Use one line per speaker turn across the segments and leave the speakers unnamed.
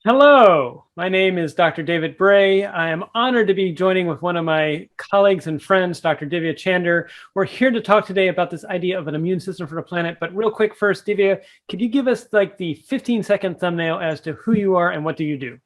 Hello, my name is Dr. David Bray. I am honored to be joining with one of my colleagues and friends, Dr. Divya Chander. We're here to talk today about this idea of an immune system for the planet. But real quick first, Divya, could you give us like the 15-second thumbnail as to who you are and what do you do?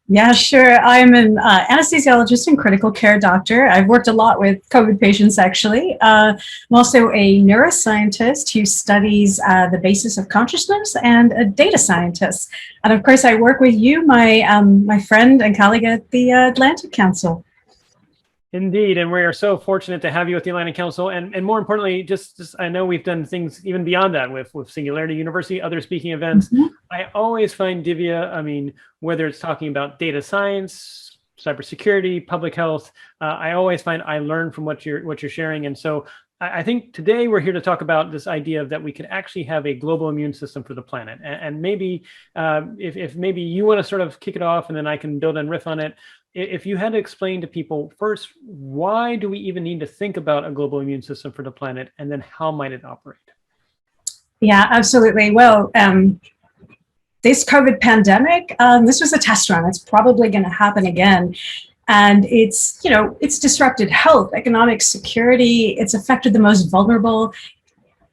Yeah, sure. I'm an anesthesiologist and critical care doctor. I've worked a lot with COVID patients, actually. I'm also a neuroscientist who studies the basis of consciousness and a data scientist. And of course, I work with you, my friend and colleague at the Atlantic Council.
Indeed, and we are so fortunate to have you at the Atlantic Council, and more importantly, just I know we've done things even beyond that with Singularity University, other speaking events.
Mhm.
I always find Divya, I mean, whether it's talking about data science, cybersecurity, public health, I always find I learn from what you're sharing, and so I think today we're here to talk about this idea of that we could actually have a global immune system for the planet, and maybe if maybe you want to sort of kick it off, and then I can build and riff on it. If you had to explain to people first, why do we even need to think about a global immune system for the planet, and then how might it operate?
Yeah, absolutely. Well, this COVID pandemic, this was a test run. It's probably going to happen again. And it's disrupted health, economic security. It's affected the most vulnerable.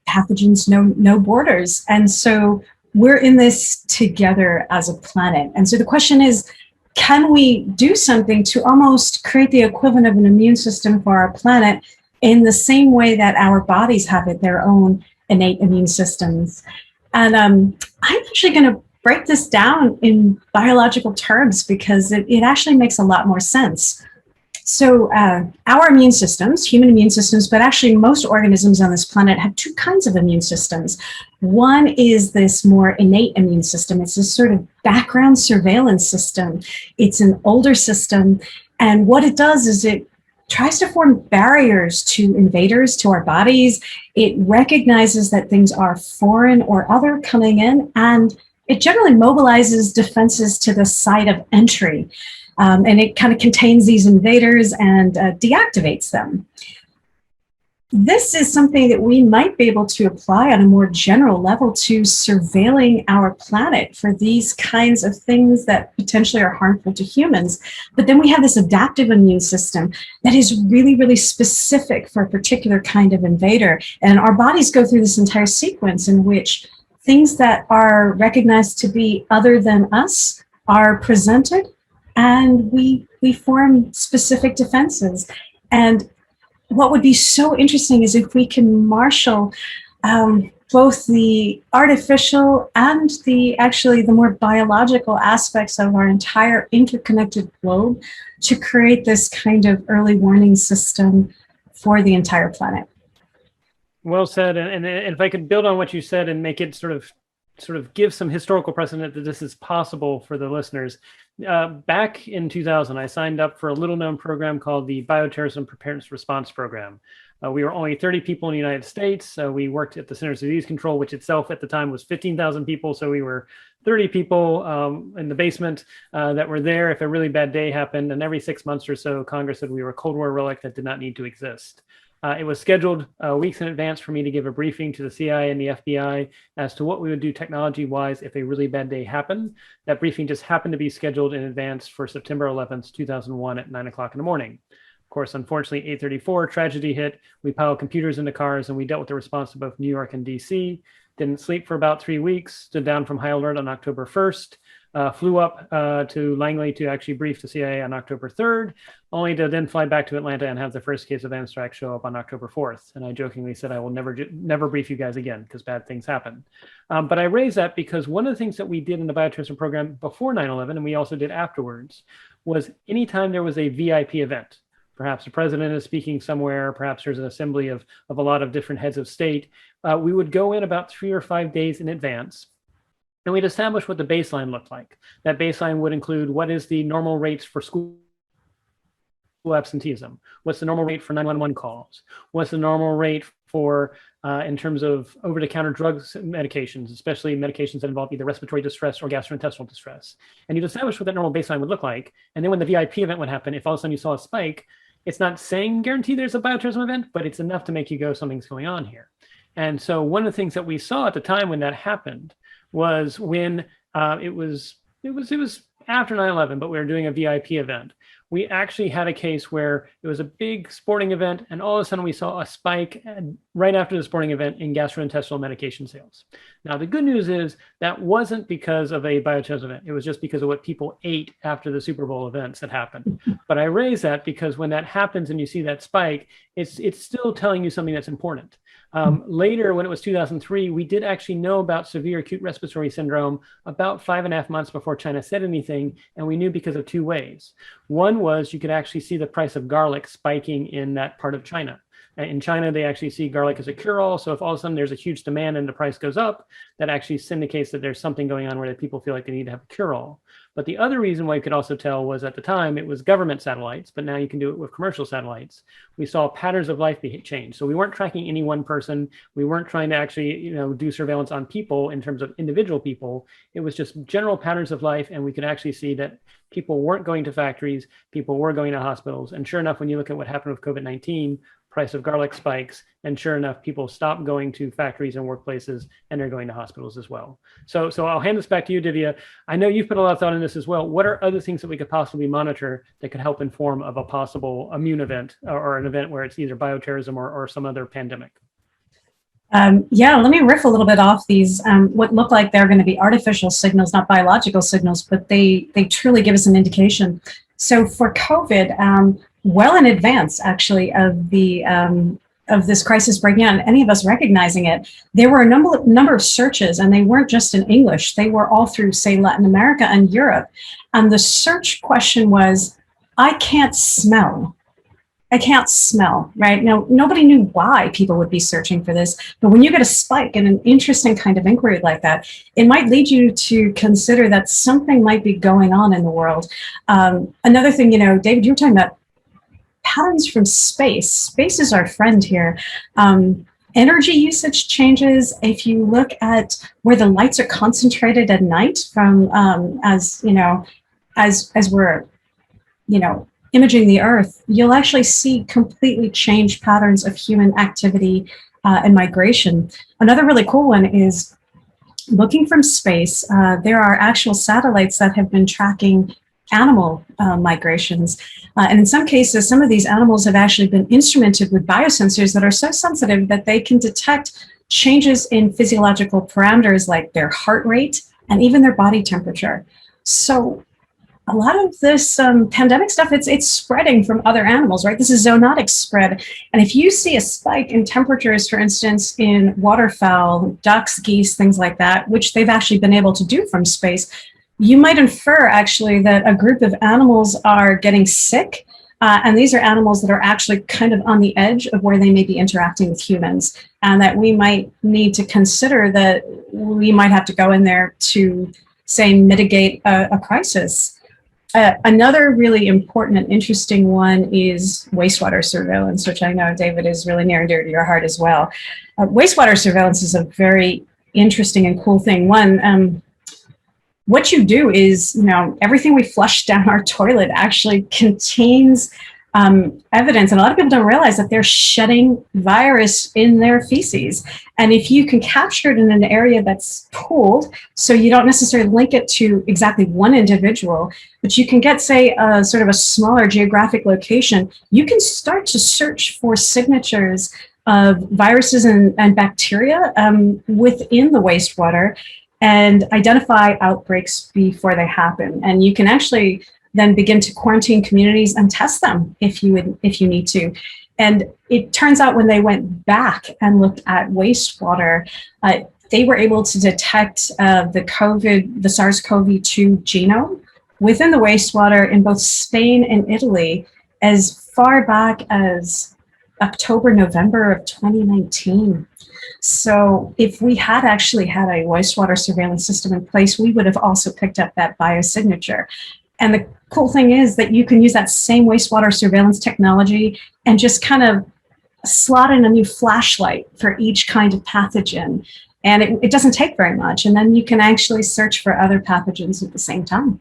Pathogens know no borders. And so we're in this together as a planet. And so the question is, can we do something to almost create the equivalent of an immune system for our planet in the same way that our bodies have their own innate immune systems? And I'm actually going to break this down in biological terms because it actually makes a lot more sense. So our immune systems, human immune systems, but actually most organisms on this planet have two kinds of immune systems. One is this more innate immune system. It's this sort of background surveillance system. It's an older system. And what it does is it tries to form barriers to invaders, to our bodies. It recognizes that things are foreign or other coming in, and it generally mobilizes defenses to the site of entry. And it kind of contains these invaders and deactivates them. This is something that we might be able to apply on a more general level to surveilling our planet for these kinds of things that potentially are harmful to humans. But then we have this adaptive immune system that is really, really specific for a particular kind of invader. And our bodies go through this entire sequence in which things that are recognized to be other than us are presented, and we form specific defenses. And what would be so interesting is if we can marshal both the artificial and the more biological aspects of our entire interconnected globe to create this kind of early warning system for the entire planet.
Well said. And if I could build on what you said and make it sort of give some historical precedent that this is possible for the listeners. Back in 2000, I signed up for a little known program called the Bioterrorism Preparedness Response Program. We were only 30 people in the United States. We worked at the Centers for Disease Control, which itself at the time was 15,000 people. So we were 30 people in the basement that were there if a really bad day happened. And every 6 months or so, Congress said we were a Cold War relic that did not need to exist. It was scheduled weeks in advance for me to give a briefing to the CIA and the FBI as to what we would do technology-wise if a really bad day happened. That briefing just happened to be scheduled in advance for September 11th, 2001 at 9 o'clock in the morning. Of course, unfortunately, 8:34, tragedy hit. We piled computers into cars and we dealt with the response to both New York and DC. Didn't sleep for about 3 weeks, stood down from high alert on October 1st. Flew up to Langley to actually brief the CIA on October 3rd, only to then fly back to Atlanta and have the first case of anthrax show up on October 4th. And I jokingly said, I will never brief you guys again because bad things happen. But I raise that because one of the things that we did in the bioterrorism program before 9/11, and we also did afterwards, was anytime there was a VIP event, perhaps the president is speaking somewhere, perhaps there's an assembly of a lot of different heads of state, we would go in about 3 or 5 days in advance. And we'd establish what the baseline looked like. That baseline would include what is the normal rates for school absenteeism? What's the normal rate for 911 calls? What's the normal rate for, in terms of over-the-counter drugs, medications, especially medications that involve either respiratory distress or gastrointestinal distress? And you'd establish what that normal baseline would look like. And then when the VIP event would happen, if all of a sudden you saw a spike, it's not saying guarantee there's a bioterrorism event, but it's enough to make you go, something's going on here. And so one of the things that we saw at the time when that happened was when it was It was after 9/11, but we were doing a VIP event. We actually had a case where it was a big sporting event, and all of a sudden we saw a spike right after the sporting event in gastrointestinal medication sales. Now, the good news is that wasn't because of a bioterrorism event. It was just because of what people ate after the Super Bowl events that happened. But I raise that because when that happens and you see that spike, it's still telling you something that's important. Later, when it was 2003, we did actually know about severe acute respiratory syndrome about 5.5 months before China said anything, and we knew because of two ways. One was you could actually see the price of garlic spiking in that part of China. In China, they actually see garlic as a cure-all. So if all of a sudden there's a huge demand and the price goes up, that actually indicates that there's something going on where people feel like they need to have a cure-all. But the other reason why you could also tell was at the time it was government satellites, but now you can do it with commercial satellites. We saw patterns of life change. So we weren't tracking any one person. We weren't trying to actually, do surveillance on people in terms of individual people. It was just general patterns of life, and we could actually see that people weren't going to factories, people were going to hospitals. And sure enough, when you look at what happened with COVID-19, price of garlic spikes, and sure enough, people stop going to factories and workplaces, and they're going to hospitals as well. So I'll hand this back to you, Divya. I know you've put a lot of thought in this as well. What are other things that we could possibly monitor that could help inform of a possible immune event or an event where it's either bioterrorism or some other pandemic?
Yeah, let me riff a little bit off these, what look like they're going to be artificial signals, not biological signals, but they truly give us an indication. So for COVID, well in advance, actually, of the of this crisis breaking out, and any of us recognizing it, there were a number of searches, and they weren't just in English. They were all through, say, Latin America and Europe. And the search question was, I can't smell. I can't smell, right? Now, nobody knew why people would be searching for this, but when you get a spike in an interesting kind of inquiry like that, it might lead you to consider that something might be going on in the world. Another thing, David, you were talking about patterns from space. Space is our friend here. Energy usage changes. If you look at where the lights are concentrated at night from, as we're, imaging the Earth, you'll actually see completely changed patterns of human activity and migration. Another really cool one is looking from space. There are actual satellites that have been tracking animal migrations. And in some cases, some of these animals have actually been instrumented with biosensors that are so sensitive that they can detect changes in physiological parameters like their heart rate and even their body temperature. So a lot of this pandemic stuff, it's spreading from other animals, right? This is zoonotic spread. And if you see a spike in temperatures, for instance, in waterfowl, ducks, geese, things like that, which they've actually been able to do from space, you might infer actually that a group of animals are getting sick. And these are animals that are actually kind of on the edge of where they may be interacting with humans, and that we might need to consider that we might have to go in there to, say, mitigate a crisis. Another really important and interesting one is wastewater surveillance, which I know, David, is really near and dear to your heart as well. Wastewater surveillance is a very interesting and cool thing. One, what you do is, everything we flush down our toilet actually contains evidence, and a lot of people don't realize that they're shedding virus in their feces. And if you can capture it in an area that's pooled, so you don't necessarily link it to exactly one individual, but you can get, say, a sort of a smaller geographic location, you can start to search for signatures of viruses and bacteria within the wastewater and identify outbreaks before they happen. And you can actually then begin to quarantine communities and test them if you need to. And it turns out when they went back and looked at wastewater, they were able to detect the SARS-CoV-2 genome within the wastewater in both Spain and Italy as far back as October, November of 2019. So if we had actually had a wastewater surveillance system in place, we would have also picked up that biosignature. And the cool thing is that you can use that same wastewater surveillance technology and just kind of slot in a new flashlight for each kind of pathogen. And it doesn't take very much. And then you can actually search for other pathogens at the same time.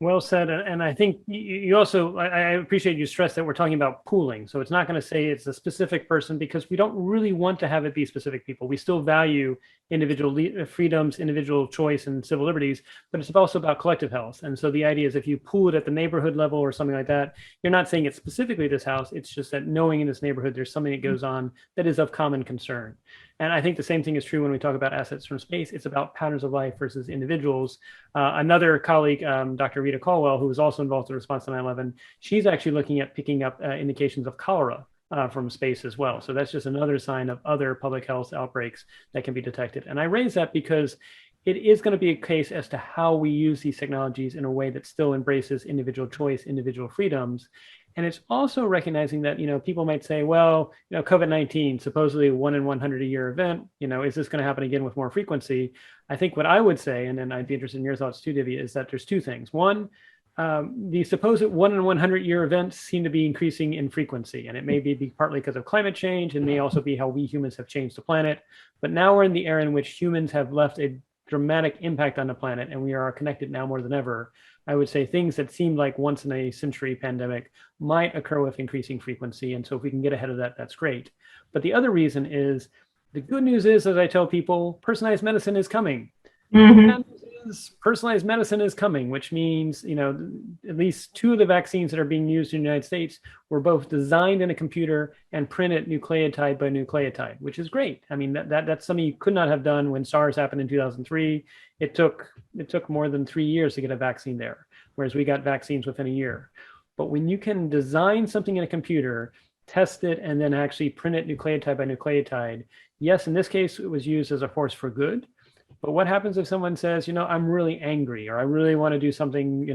Well said. And I think you also, I appreciate you stress that we're talking about pooling. So it's not going to say it's a specific person, because we don't really want to have it be specific people. We still value individual freedoms, individual choice, and civil liberties, but it's also about collective health. And so the idea is, if you pool it at the neighborhood level or something like that, you're not saying it's specifically this house. It's just that knowing in this neighborhood there's something that goes on that is of common concern. And I think the same thing is true when we talk about assets from space. It's about patterns of life versus individuals. Another colleague, Dr. Rita Caldwell, who was also involved in response to 9/11, she's actually looking at picking up indications of cholera from space as well. So that's just another sign of other public health outbreaks that can be detected. And I raise that because it is going to be a case as to how we use these technologies in a way that still embraces individual choice, individual freedoms. And it's also recognizing that, people might say, well, COVID-19, supposedly 1 in 100 a year event, is this going to happen again with more frequency? I think what I would say, and then I'd be interested in your thoughts too, Divya, is that there's two things. One, the supposed 1 in 100 year events seem to be increasing in frequency, and it may be partly because of climate change, and may also be how we humans have changed the planet. But now we're in the era in which humans have left a dramatic impact on the planet, and we are connected now more than ever. I would say things that seemed like once in a century pandemic might occur with increasing frequency. And so if we can get ahead of that, that's great. But the other reason is, the good news is, as I tell people, personalized medicine is coming. Mm-hmm. Personalized medicine is coming, which means, at least 2 of the vaccines that are being used in the United States were both designed in a computer and printed nucleotide by nucleotide, which is great. I mean, that's something you could not have done when SARS happened in 2003. It took more than 3 years to get a vaccine there, whereas we got vaccines within a year. But when you can design something in a computer, test it, and then actually print it nucleotide by nucleotide, yes, in this case, it was used as a force for good. But what happens if someone says, I'm really angry, or I really want to do something,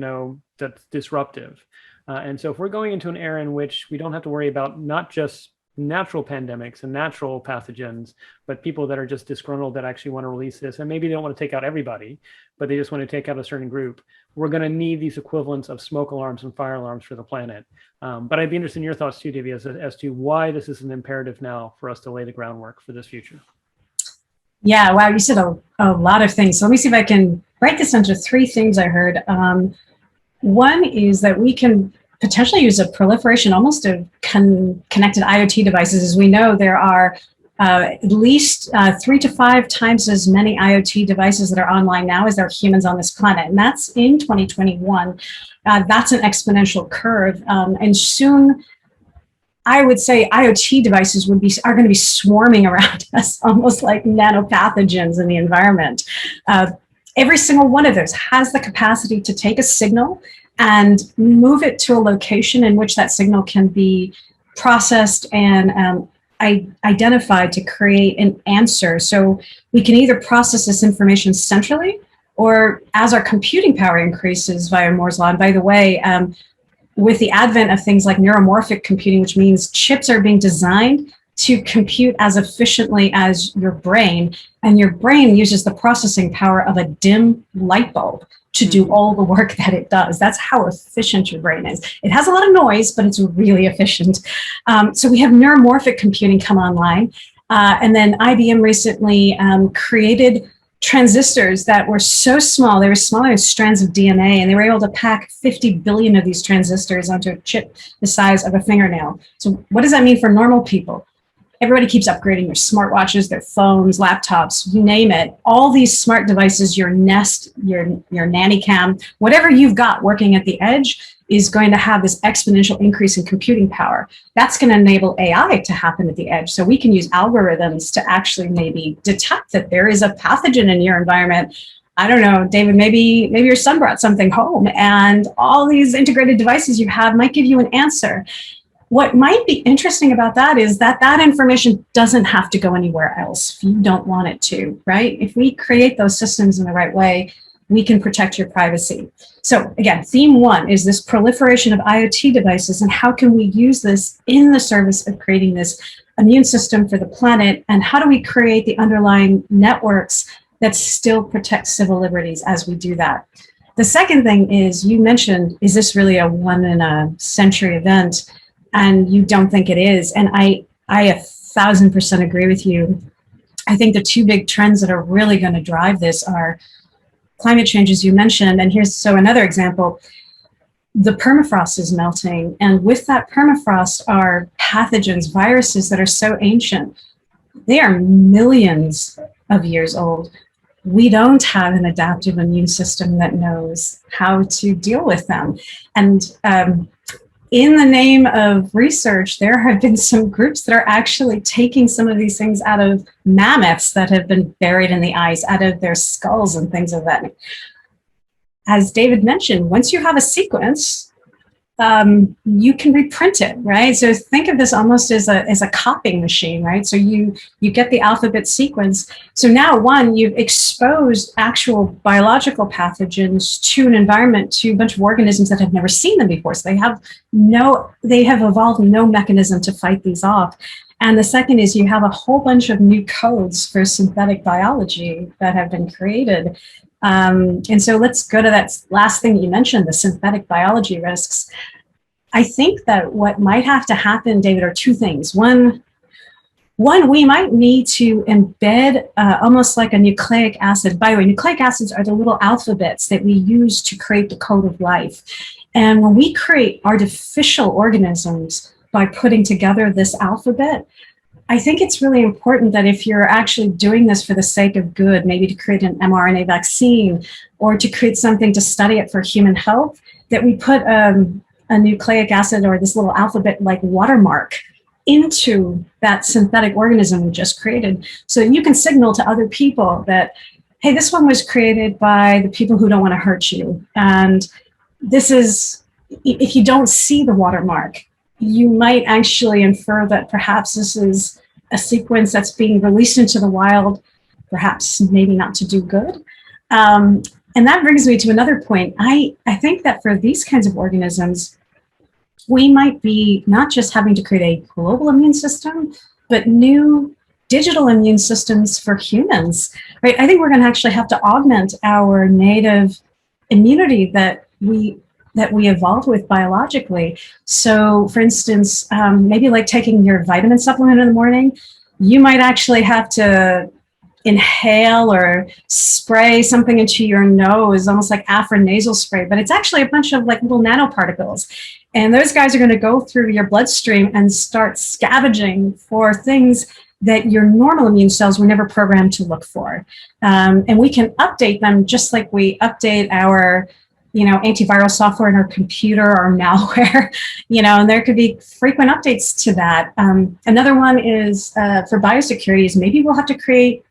that's disruptive? And so if we're going into an era in which we don't have to worry about not just natural pandemics and natural pathogens, but people that are just disgruntled that actually want to release this, and maybe they don't want to take out everybody, but they just want to take out a certain group, we're going to need these equivalents of smoke alarms and fire alarms for the planet. But I'd be interested in your thoughts too, Divya, as to why this is an imperative now for us to lay the groundwork for this future.
Yeah, wow, you said a lot of things. So let me see if I can break this into 3 things I heard. One is that we can potentially use a proliferation almost of connected IoT devices. As we know, there are at least 3 to 5 times as many IoT devices that are online now as there are humans on this planet. And that's in 2021. That's an exponential curve. And soon, I would say IoT devices are going to be swarming around us, almost like nanopathogens in the environment. Every single one of those has the capacity to take a signal and move it to a location in which that signal can be processed and identified to create an answer. So we can either process this information centrally, or as our computing power increases via Moore's law. And by the way, with the advent of things like neuromorphic computing, which means chips are being designed to compute as efficiently as your brain, and your brain uses the processing power of a dim light bulb to do all the work that it does. That's how efficient your brain is. It has a lot of noise, but it's really efficient. So we have neuromorphic computing come online. And then IBM recently created transistors that were so small, they were smaller than strands of DNA, and they were able to pack 50 billion of these transistors onto a chip the size of a fingernail. So what does that mean for normal people? Everybody keeps upgrading their smartwatches, their phones, laptops, you name it. All these smart devices, your Nest, your nanny cam, whatever you've got working at the edge is going to have this exponential increase in computing power. That's going to enable AI to happen at the edge. So we can use algorithms to actually maybe detect that there is a pathogen in your environment. I don't know, David, maybe your son brought something home, and all these integrated devices you have might give you an answer. What might be interesting about that is that that information doesn't have to go anywhere else if you don't want it to, right? If we create those systems in the right way, we can protect your privacy. So again, theme 1 is this proliferation of IoT devices, and how can we use this in the service of creating this immune system for the planet, and how do we create the underlying networks that still protect civil liberties as we do that? The second thing is, you mentioned, is this really a 1 in a century event? And you don't think it is. And I 1,000% agree with you. I think the 2 big trends that are really going to drive this are climate change, as you mentioned, and here's another example. The permafrost is melting, and with that permafrost are pathogens, viruses that are so ancient. They are millions of years old. We don't have an adaptive immune system that knows how to deal with them. And in the name of research, there have been some groups that are actually taking some of these things out of mammoths that have been buried in the ice, out of their skulls and things of that. As David mentioned, once you have a sequence, you can reprint it, right? So think of this almost as a copying machine, right? So you get the alphabet sequence. So now, one, you've exposed actual biological pathogens to an environment, to a bunch of organisms that have never seen them before. So they have evolved no mechanism to fight these off. And the second is you have a whole bunch of new codes for synthetic biology that have been created. And so let's go to that last thing you mentioned, the synthetic biology risks. I think that what might have to happen, David, are two things. One, we might need to embed almost like a nucleic acid. By the way, nucleic acids are the little alphabets that we use to create the code of life. And when we create artificial organisms by putting together this alphabet, I think it's really important that if you're actually doing this for the sake of good, maybe to create an mRNA vaccine or to create something to study it for human health, that we put a nucleic acid or this little alphabet like watermark into that synthetic organism we just created. So you can signal to other people that, hey, this one was created by the people who don't want to hurt you. And this is, if you don't see the watermark, you might actually infer that perhaps this is a sequence that's being released into the wild, perhaps maybe not to do good. And that brings me to another point. I think that for these kinds of organisms, we might be not just having to create a global immune system, but new digital immune systems for humans, right? I think we're going to actually have to augment our native immunity that we evolved with biologically. So for instance, maybe like taking your vitamin supplement in the morning, you might actually have to inhale or spray something into your nose, almost like afro-nasal spray, but it's actually a bunch of like little nanoparticles. And those guys are going to go through your bloodstream and start scavenging for things that your normal immune cells were never programmed to look for. And we can update them just like we update our antiviral software in our computer or malware, and there could be frequent updates to that. Another one is for biosecurity is maybe we'll have to create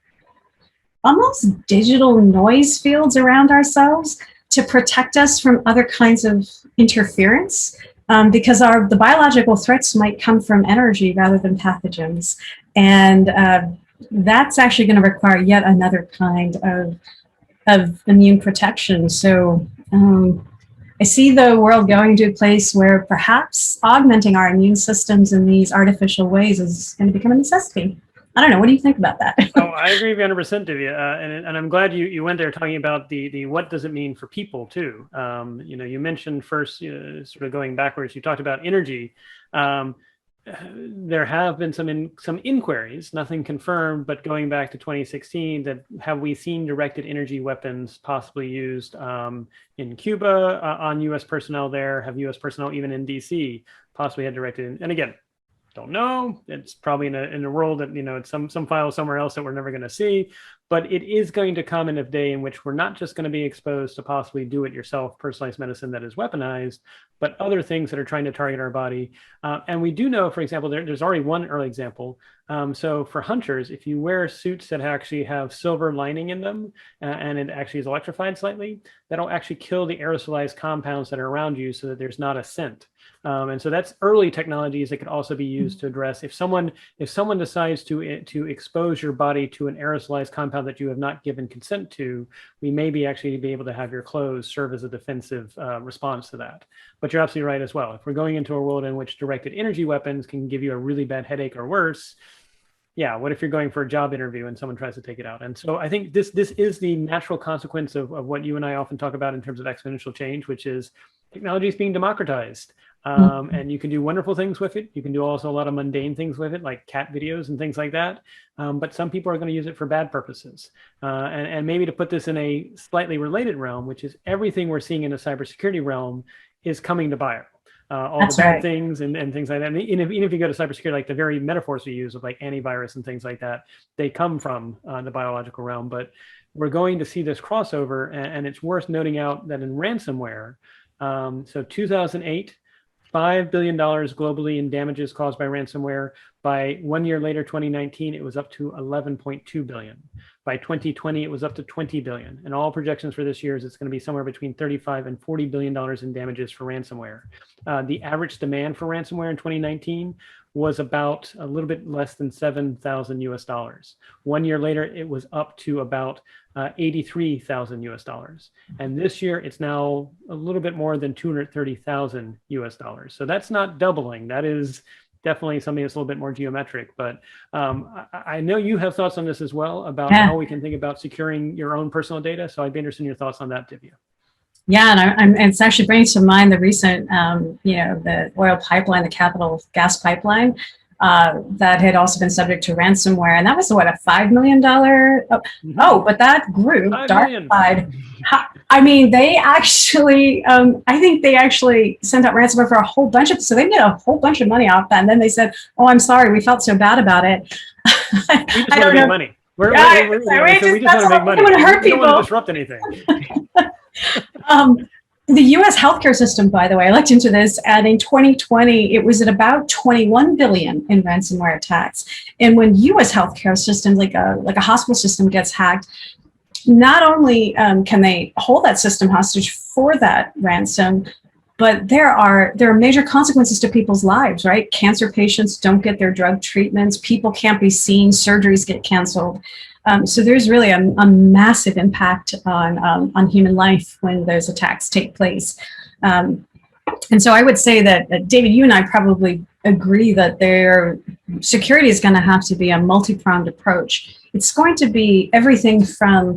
almost digital noise fields around ourselves to protect us from other kinds of interference, because the biological threats might come from energy rather than pathogens. And that's actually going to require yet another kind of immune protection. So I see the world going to a place where perhaps augmenting our immune systems in these artificial ways is going to become a necessity. I don't know. What do you think about that?
Oh, I agree with you 100%, Divya. And I'm glad you went there talking about the what does it mean for people too. You mentioned first, sort of going backwards, you talked about energy. There have been some inquiries, nothing confirmed, but going back to 2016, that have we seen directed energy weapons possibly used in Cuba on U.S. personnel there? Have U.S. personnel even in D.C. possibly had directed? And again, don't know. It's probably in a world that it's some file somewhere else that we're never going to see. But it is going to come in a day in which we're not just going to be exposed to possibly do-it-yourself personalized medicine that is weaponized, but other things that are trying to target our body. And we do know, for example, there's already one early example. So for hunters, if you wear suits that actually have silver lining in them, and it actually is electrified slightly, that'll actually kill the aerosolized compounds that are around you so that there's not a scent. And so that's early technologies that could also be used to address if someone decides to expose your body to an aerosolized compound that you have not given consent to, we may be actually be able to have your clothes serve as a defensive response to that. But you're absolutely right as well. If we're going into a world in which directed energy weapons can give you a really bad headache or worse, yeah, what if you're going for a job interview and someone tries to take it out? And so I think this is the natural consequence of what you and I often talk about in terms of exponential change, which is technology is being democratized. And you can do wonderful things with it. You can do also a lot of mundane things with it, like cat videos and things like that. But some people are going to use it for bad purposes. And maybe to put this in a slightly related realm, which is everything we're seeing in the cybersecurity realm is coming to bio. All
That's
the bad
right.
things and things like that. And even if you go to cybersecurity, like the very metaphors we use of like antivirus and things like that, they come from the biological realm. But we're going to see this crossover, and it's worth noting out that in ransomware, so 2008, $5 billion globally in damages caused by ransomware. By 1 year later, 2019, it was up to 11.2 billion. By 2020, it was up to 20 billion. And all projections for this year is it's going to be somewhere between 35 and $40 billion in damages for ransomware. The average demand for ransomware in 2019 was about a little bit less than 7,000 US dollars. 1 year later, it was up to about 83,000 US dollars. And this year, it's now a little bit more than 230,000 US dollars. So that's not doubling. That is definitely something that's a little bit more geometric. But I know you have thoughts on this as well about how we can think about securing your own personal data. So I'd be interested in your thoughts on that, Divya.
Yeah, and it's actually bringing to mind the recent, the oil pipeline, the Capital gas pipeline, that had also been subject to ransomware, and that was what, a $5 million. But that group, DarkSide, I mean, they actually, I think they actually sent out ransomware for a whole bunch of, so they made a whole bunch of money off that, and then they said, "Oh, I'm sorry, we felt so bad about it."
We just want to make money. We just want to make money.
We don't want to hurt people.
We don't want to disrupt anything.
The U.S. healthcare system, by the way, I looked into this, and in 2020, it was at about 21 billion in ransomware attacks. And when U.S. healthcare systems, like a hospital system, gets hacked, not only can they hold that system hostage for that ransom, but there are major consequences to people's lives, right? Cancer patients don't get their drug treatments, people can't be seen, surgeries get canceled. So there's really a massive impact on human life when those attacks take place. And so I would say that, David, you and I probably agree that security is going to have to be a multi-pronged approach. It's going to be everything from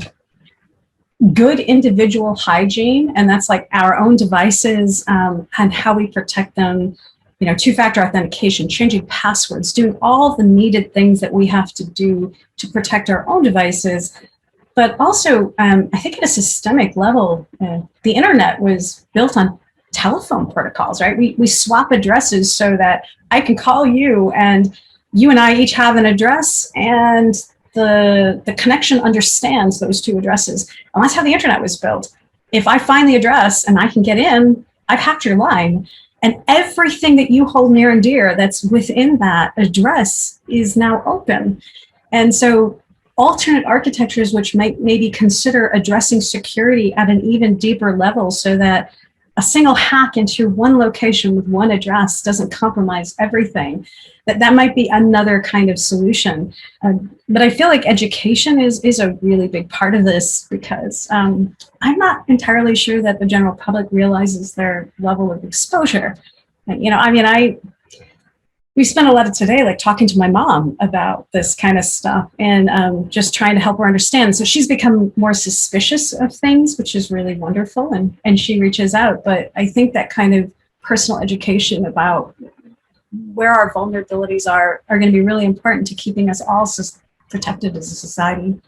good individual hygiene, and that's like our own devices and how we protect them, two-factor authentication, changing passwords, doing all the needed things that we have to do to protect our own devices. But also, I think at a systemic level, the internet was built on telephone protocols, right? We swap addresses so that I can call you, and you and I each have an address, and the connection understands those two addresses. And that's how the internet was built. If I find the address and I can get in, I've hacked your line. And everything that you hold near and dear that's within that address is now open. And so alternate architectures which might maybe consider addressing security at an even deeper level so that a single hack into one location with one address doesn't compromise everything, that might be another kind of solution. But I feel like education is a really big part of this, because I'm not entirely sure that the general public realizes their level of exposure. We spent a lot of today like talking to my mom about this kind of stuff, and just trying to help her understand. So she's become more suspicious of things, which is really wonderful, and she reaches out. But I think that kind of personal education about where our vulnerabilities are going to be really important to keeping us all protected as a society.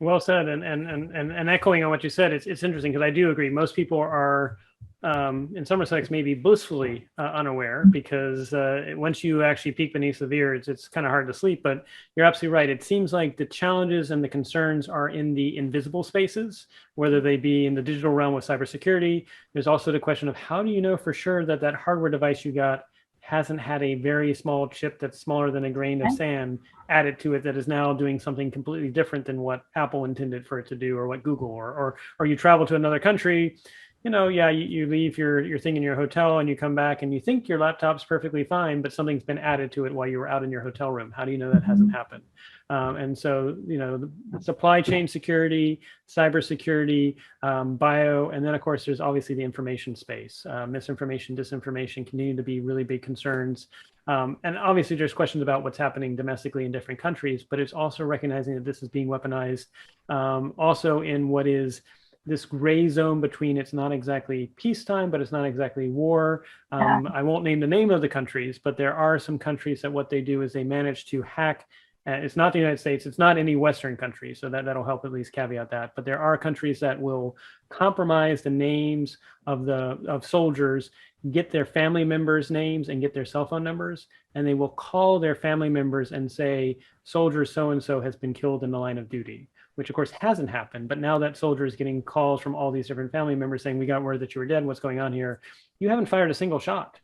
Well said, and echoing on what you said, it's interesting, because I do agree. Most people are, in some respects, maybe blissfully unaware, because once you actually peek beneath the ears, it's kind of hard to sleep. But you're absolutely right. It seems like the challenges and the concerns are in the invisible spaces, whether they be in the digital realm with cybersecurity. There's also the question of, how do you know for sure that that hardware device you got hasn't had a very small chip that's smaller than a grain of sand added to it that is now doing something completely different than what Apple intended for it to do, or what Google, or you travel to another country, you leave your thing in your hotel and you come back and you think your laptop's perfectly fine, but something's been added to it while you were out in your hotel room. How do you know that hasn't happened? And so, the supply chain security, cybersecurity, bio, and then of course, there's obviously the information space. Misinformation, disinformation continue to be really big concerns. And obviously there's questions about what's happening domestically in different countries, but it's also recognizing that this is being weaponized also in what is this gray zone between it's not exactly peacetime, but it's not exactly war. I won't name the name of the countries, but there are some countries that what they do is they manage to hack. It's not the United States. It's not any Western country. So that'll help at least caveat that. But there are countries that will compromise the names of soldiers, get their family members' names and get their cell phone numbers. And they will call their family members and say, soldier so-and-so has been killed in the line of duty, which of course hasn't happened. But now that soldier is getting calls from all these different family members saying, we got word that you were dead. What's going on here? You haven't fired a single shot,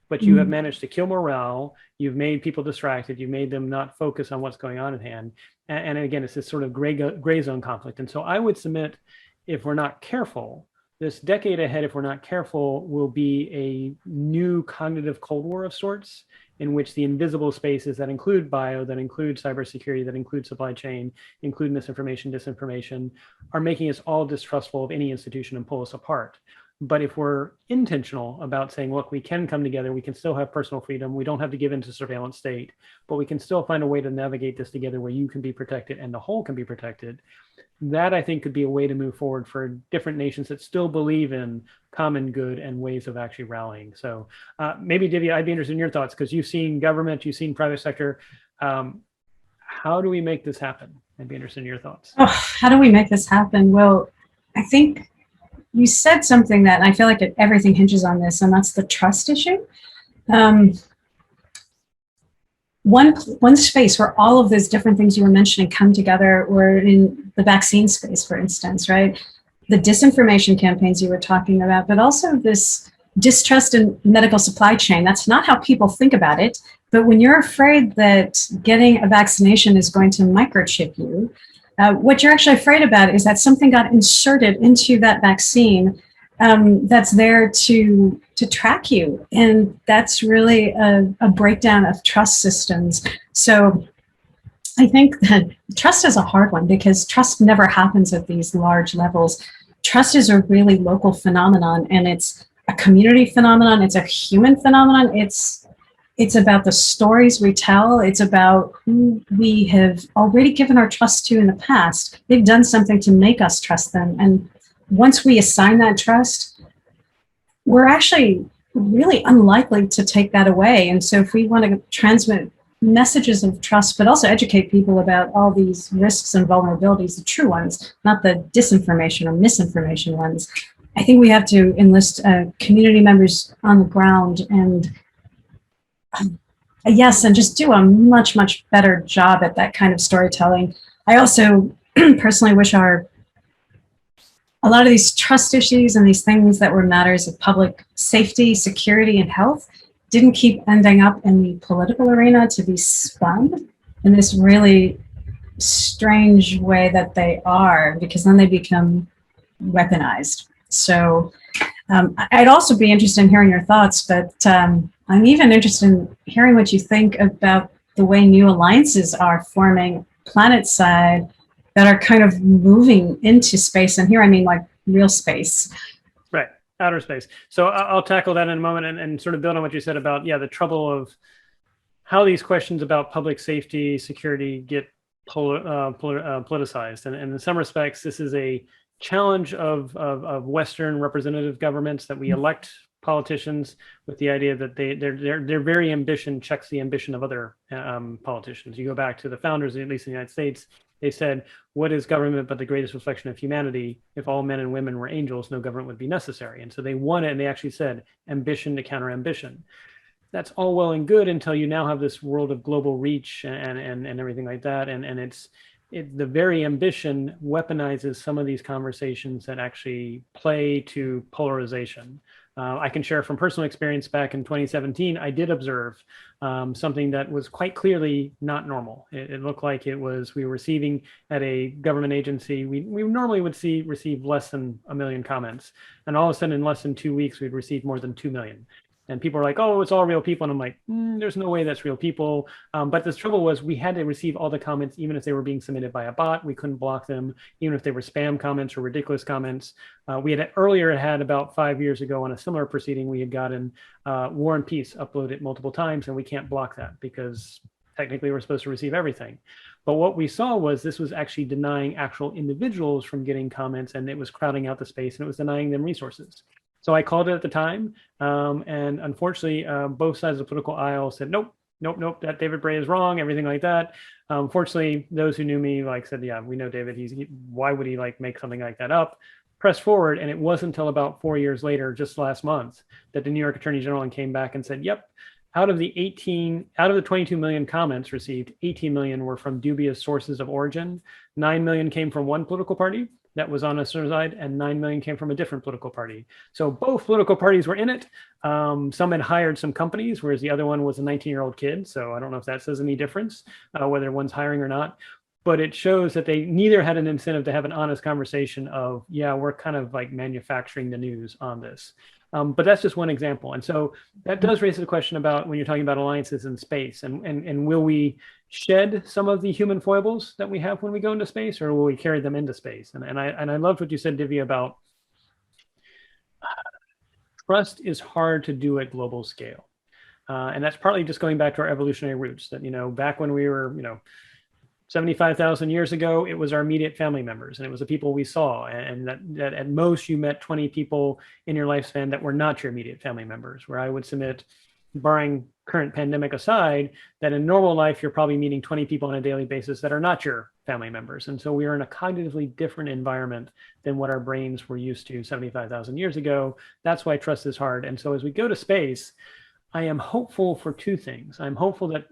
but you have managed to kill morale. You've made people distracted. You made them not focus on what's going on at hand. And again, it's this sort of gray zone conflict. And so I would submit, if we're not careful, this decade ahead, if we're not careful, will be a new cognitive Cold War of sorts, in which the invisible spaces that include bio, that include cybersecurity, that include supply chain, include misinformation, disinformation, are making us all distrustful of any institution and pull us apart. But if we're intentional about saying, look, we can come together, we can still have personal freedom, we don't have to give into surveillance state, but we can still find a way to navigate this together where you can be protected and the whole can be protected, that I think could be a way to move forward for different nations that still believe in common good and ways of actually rallying. So maybe, Divya, I'd be interested in your thoughts, because you've seen government, you've seen private sector. How do we make this happen? I'd be interested in your thoughts.
Oh, how do we make this happen? Well, I think you said something that I feel like everything hinges on this, and that's the trust issue. One space where all of those different things you were mentioning come together were in the vaccine space, for instance, right? The disinformation campaigns you were talking about, but also this distrust in medical supply chain. That's not how people think about it. But when you're afraid that getting a vaccination is going to microchip you, what you're actually afraid about is that something got inserted into that vaccine that's there to track you. And that's really a breakdown of trust systems. So I think that trust is a hard one, because trust never happens at these large levels. Trust is a really local phenomenon, and it's a community phenomenon. It's a human phenomenon. It's about the stories we tell. It's about who we have already given our trust to in the past. They've done something to make us trust them. And once we assign that trust, we're actually really unlikely to take that away. And so if we want to transmit messages of trust, but also educate people about all these risks and vulnerabilities, the true ones, not the disinformation or misinformation ones, I think we have to enlist community members on the ground and yes, and just do a much, much better job at that kind of storytelling. I also personally wish a lot of these trust issues and these things that were matters of public safety, security, and health didn't keep ending up in the political arena to be spun in this really strange way that they are, because then they become weaponized. So I'd also be interested in hearing your thoughts, but I'm even interested in hearing what you think about the way new alliances are forming planet side that are kind of moving into space. And here I mean like real space.
Right, outer space. So I'll tackle that in a moment and sort of build on what you said about, the trouble of how these questions about public safety, security get politicized. And in some respects, this is a challenge of Western representative governments, that we elect politicians with the idea that their very ambition checks the ambition of other politicians. You go back to the founders, at least in the United States, they said, what is government but the greatest reflection of humanity? If all men and women were angels, no government would be necessary. And so they won it, and they actually said ambition to counter ambition. That's all well and good until you now have this world of global reach and everything like that. And the very ambition weaponizes some of these conversations that actually play to polarization. I can share from personal experience. Back in 2017, I did observe something that was quite clearly not normal. It looked like we were receiving at a government agency, we normally would receive less than 1 million comments. And all of a sudden, in less than 2 weeks, we'd received more than 2 million. And people are like, oh, it's all real people. And I'm like, there's no way that's real people. But the trouble was, we had to receive all the comments, even if they were being submitted by a bot. We couldn't block them, even if they were spam comments or ridiculous comments. We had earlier had about 5 years ago on a similar proceeding, we had gotten War and Peace uploaded multiple times, and we can't block that because technically we're supposed to receive everything. But what we saw was this was actually denying actual individuals from getting comments, and it was crowding out the space, and it was denying them resources. So I called it at the time, and unfortunately, both sides of the political aisle said, nope, nope, nope, that David Bray is wrong, everything like that. Fortunately, those who knew me said, yeah, we know David. Why would he make something like that up? Press forward, and it wasn't until about 4 years later, just last month, that the New York Attorney General came back and said, yep, out of the 22 million comments received, 18 million were from dubious sources of origin. 9 million came from one political party that was on a certain side, and 9 million came from a different political party. So both political parties were in it. Some had hired some companies, whereas the other one was a 19-year-old kid. So I don't know if that says any difference, whether one's hiring or not. But it shows that they neither had an incentive to have an honest conversation of, yeah, we're kind of manufacturing the news on this. But that's just one example. And so that does raise the question about when you're talking about alliances in space, and will we shed some of the human foibles that we have when we go into space, or will we carry them into space? And I loved what you said, Divya, about trust is hard to do at global scale. And that's partly just going back to our evolutionary roots that, back when we were, 75,000 years ago, it was our immediate family members, and it was the people we saw, and that at most you met 20 people in your lifespan that were not your immediate family members, where I would submit, barring current pandemic aside, that in normal life, you're probably meeting 20 people on a daily basis that are not your family members. And so we are in a cognitively different environment than what our brains were used to 75,000 years ago. That's why trust is hard. And so as we go to space, I am hopeful for two things. I'm hopeful that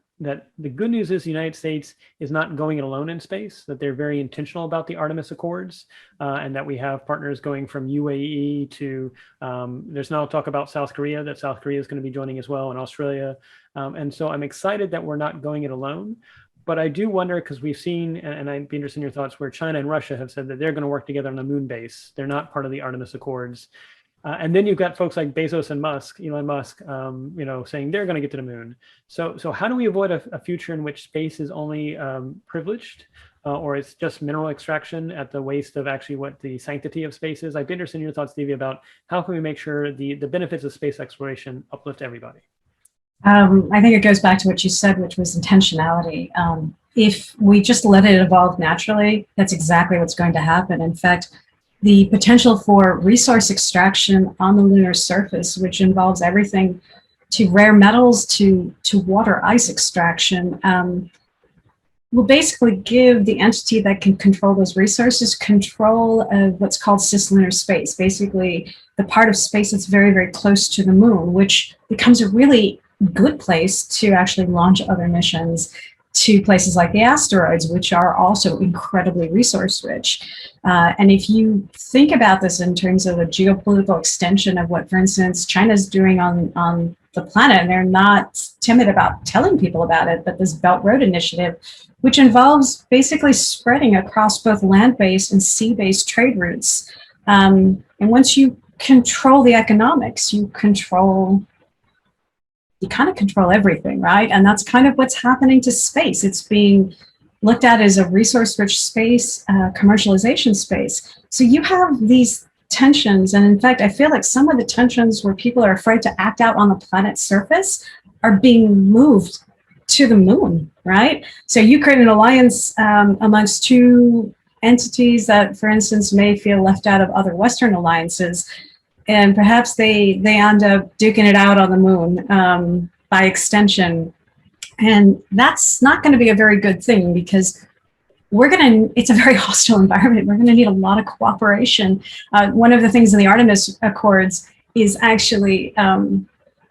the good news is the United States is not going it alone in space, that they're very intentional about the Artemis Accords, and that we have partners going from UAE to, there's now talk about South Korea, that South Korea is going to be joining as well, and Australia. And so I'm excited that we're not going it alone. But I do wonder, because we've seen, and I'd be interested in your thoughts, where China and Russia have said that they're going to work together on a moon base. They're not part of the Artemis Accords. And then you've got folks like Bezos and Elon Musk, saying they're going to get to the moon. So how do we avoid a future in which space is only privileged, or it's just mineral extraction at the waste of actually what the sanctity of space is? I'd be interested in your thoughts, Divya, about how can we make sure the benefits of space exploration uplift everybody?
I think it goes back to what you said, which was intentionality. If we just let it evolve naturally, that's exactly what's going to happen. In fact, the potential for resource extraction on the lunar surface, which involves everything to rare metals to water ice extraction, will basically give the entity that can control those resources control of what's called cislunar space, basically the part of space that's very, very close to the moon, which becomes a really good place to actually launch other missions to places like the asteroids, which are also incredibly resource rich. And if you think about this in terms of a geopolitical extension of what, for instance, China's doing on the planet, and they're not timid about telling people about it, but this Belt Road Initiative, which involves basically spreading across both land-based and sea-based trade routes. And once you control the economics, you kind of control everything, right? And that's kind of what's happening to space. It's being looked at as a resource-rich space, commercialization space. So you have these tensions, and in fact, I feel like some of the tensions where people are afraid to act out on the planet's surface are being moved to the moon, right? So you create an alliance amongst two entities that, for instance, may feel left out of other Western alliances, and perhaps they end up duking it out on the moon by extension. And that's not going to be a very good thing, because it's a very hostile environment. We're going to need a lot of cooperation. One of the things in the Artemis Accords is actually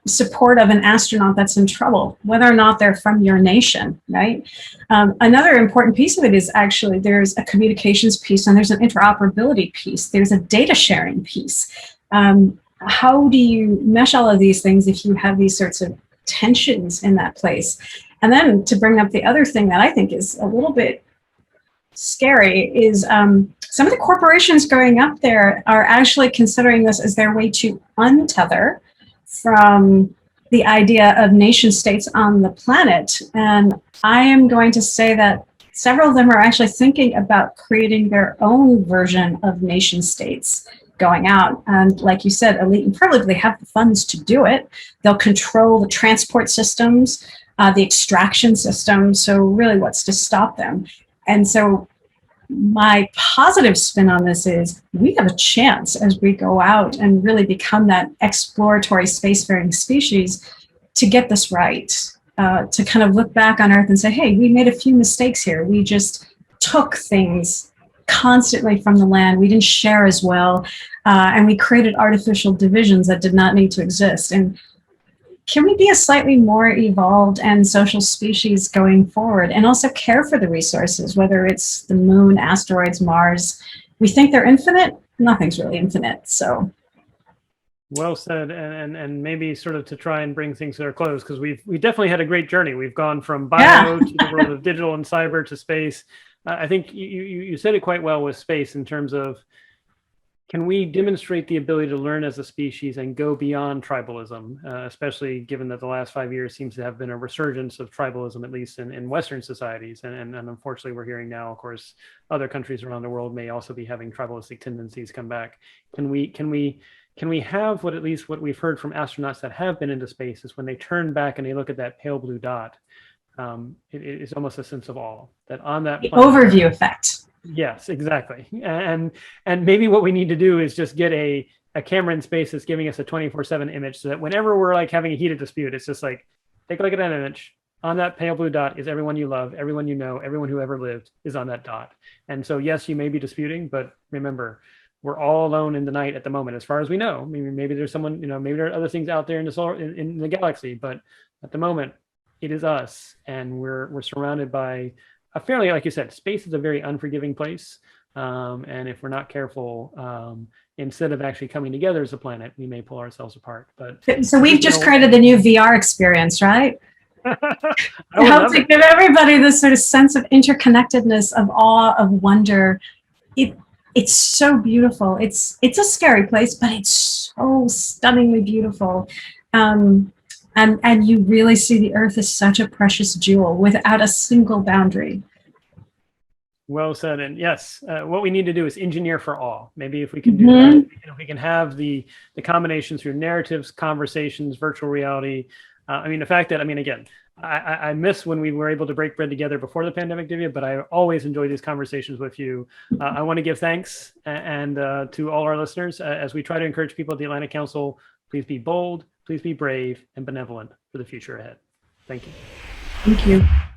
support of an astronaut that's in trouble, whether or not they're from your nation, right? Another important piece of it is actually there's a communications piece, and there's an interoperability piece. There's a data sharing piece. How do you mesh all of these things if you have these sorts of tensions in that place? And then to bring up the other thing that I think is a little bit scary is some of the corporations going up there are actually considering this as their way to untether from the idea of nation states on the planet. And I am going to say that several of them are actually thinking about creating their own version of nation states, going out. And like you said, elite and privileged, they have the funds to do it. They'll control the transport systems, the extraction systems. So really, what's to stop them? And so my positive spin on this is we have a chance as we go out and really become that exploratory spacefaring species to get this right, to kind of look back on Earth and say, hey, we made a few mistakes here. We just took things constantly from the land. We didn't share as well. And we created artificial divisions that did not need to exist. And can we be a slightly more evolved and social species going forward and also care for the resources, whether it's the moon, asteroids, Mars? We think they're infinite. Nothing's really infinite. So
well said. And maybe sort of to try and bring things to a close, because we definitely had a great journey. We've gone from bio to the world of digital and cyber to space. I think you said it quite well with space in terms of, can we demonstrate the ability to learn as a species and go beyond tribalism, especially given that the last 5 years seems to have been a resurgence of tribalism, at least in Western societies. And unfortunately, we're hearing now, of course, other countries around the world may also be having tribalistic tendencies come back. Can we have what, at least what we've heard from astronauts that have been into space, is when they turn back and they look at that pale blue dot, it's almost a sense of awe that on that planet,
overview effect.
Yes, exactly. And maybe what we need to do is just get a camera in space that's giving us a 24/7 image, so that whenever we're like having a heated dispute, it's just like, take a look at that image. On that pale blue dot is everyone you love, everyone you know, everyone who ever lived is on that dot. And so, yes, you may be disputing, but remember, we're all alone in the night at the moment, as far as we know. Maybe there's someone, maybe there are other things out there in the in the galaxy, but at the moment, it is us, and we're surrounded by a fairly, like you said, space is a very unforgiving place. And if we're not careful, instead of actually coming together as a planet, we may pull ourselves apart. But
so we've just created the new VR experience, right?
I
help to give everybody this sort of sense of interconnectedness, of awe, of wonder. It's so beautiful. It's a scary place, but it's so stunningly beautiful. And you really see the Earth as such a precious jewel without a single boundary.
Well said. And yes, what we need to do is engineer for all. Maybe if we can do that, if we can have the combination through narratives, conversations, virtual reality. The fact that, again, I miss when we were able to break bread together before the pandemic, Divya, but I always enjoy these conversations with you. I want to give thanks and to all our listeners as we try to encourage people at the Atlantic Council. Please be bold, please be brave and benevolent for the future ahead. Thank you.
Thank you.